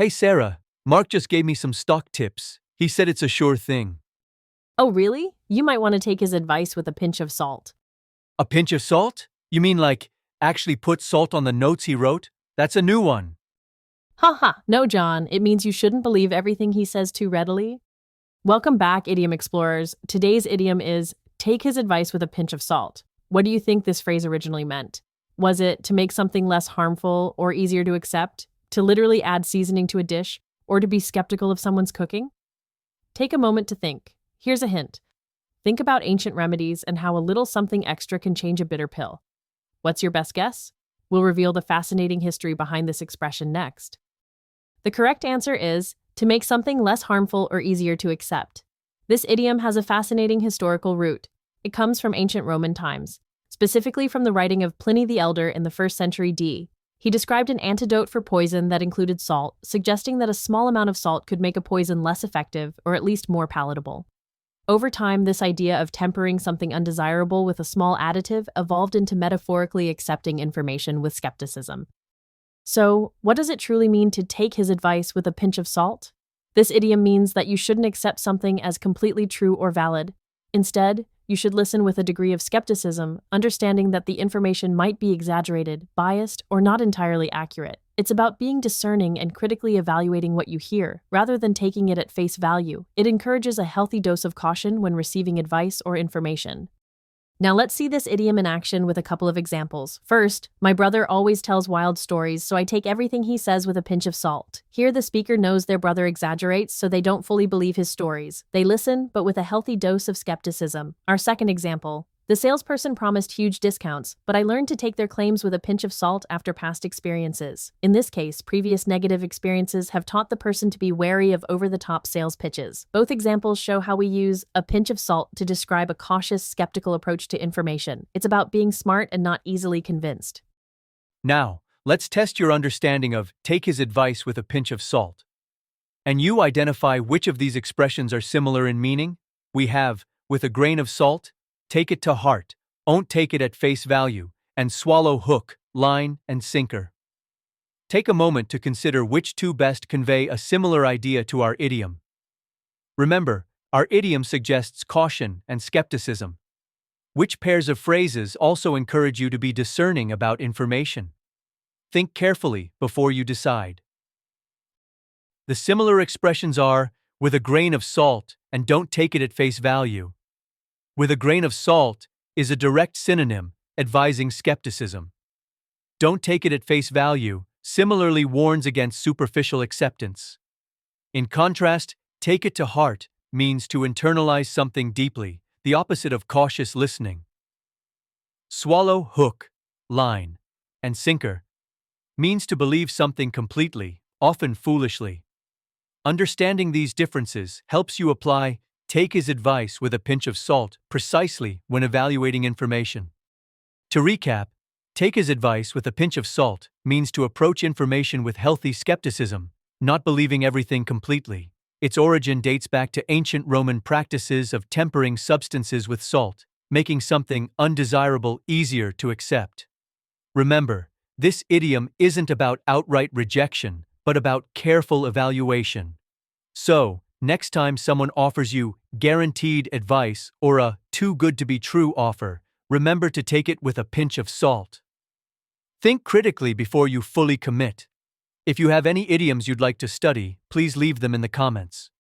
Hey Sarah, Mark just gave me some stock tips. He said it's a sure thing. Oh, really? You might want to take his advice with a pinch of salt. A pinch of salt? You mean like actually put salt on the notes he wrote? That's a new one. Haha, no, John, it means you shouldn't believe everything he says too readily. Welcome back, idiom explorers. Today's idiom is take his advice with a pinch of salt. What do you think this phrase originally meant? Was it to make something less harmful or easier to accept? To literally add seasoning to a dish? Or to be skeptical of someone's cooking? Take a moment to think. Here's a hint. Think about ancient remedies and how a little something extra can change a bitter pill. What's your best guess? We'll reveal the fascinating history behind this expression next. The correct answer is to make something less harmful or easier to accept. This idiom has a fascinating historical root. It comes from ancient Roman times, specifically from the writing of Pliny the Elder in the 1st century D. He described an antidote for poison that included salt, suggesting that a small amount of salt could make a poison less effective or at least more palatable. Over time, this idea of tempering something undesirable with a small additive evolved into metaphorically accepting information with skepticism. So, what does it truly mean to take his advice with a pinch of salt? This idiom means that you shouldn't accept something as completely true or valid. Instead, you should listen with a degree of skepticism, understanding that the information might be exaggerated, biased, or not entirely accurate. It's about being discerning and critically evaluating what you hear, rather than taking it at face value. It encourages a healthy dose of caution when receiving advice or information. Now let's see this idiom in action with a couple of examples. First, my brother always tells wild stories, so I take everything he says with a pinch of salt. Here the speaker knows their brother exaggerates, so they don't fully believe his stories. They listen, but with a healthy dose of skepticism. Our second example. The salesperson promised huge discounts, but I learned to take their claims with a pinch of salt after past experiences. In this case, previous negative experiences have taught the person to be wary of over-the-top sales pitches. Both examples show how we use a pinch of salt to describe a cautious, skeptical approach to information. It's about being smart and not easily convinced. Now, let's test your understanding of take his advice with a pinch of salt. And you identify which of these expressions are similar in meaning? We have, with a grain of salt, take it to heart, don't take it at face value, and swallow hook, line, and sinker. Take a moment to consider which two best convey a similar idea to our idiom. Remember, our idiom suggests caution and skepticism. Which pairs of phrases also encourage you to be discerning about information? Think carefully before you decide. The similar expressions are, with a grain of salt, and don't take it at face value. With a grain of salt is a direct synonym, advising skepticism. Don't take it at face value similarly warns against superficial acceptance. In contrast, take it to heart means to internalize something deeply, the opposite of cautious listening. Swallow hook, line, and sinker means to believe something completely, often foolishly. Understanding these differences helps you apply take his advice with a pinch of salt precisely when evaluating information. To recap, take his advice with a pinch of salt means to approach information with healthy skepticism, not believing everything completely. Its origin dates back to ancient Roman practices of tempering substances with salt, making something undesirable easier to accept. Remember, this idiom isn't about outright rejection, but about careful evaluation. So, next time someone offers you guaranteed advice or a too good to be true offer, remember to take it with a pinch of salt. Think critically before you fully commit. If you have any idioms you'd like to study, please leave them in the comments.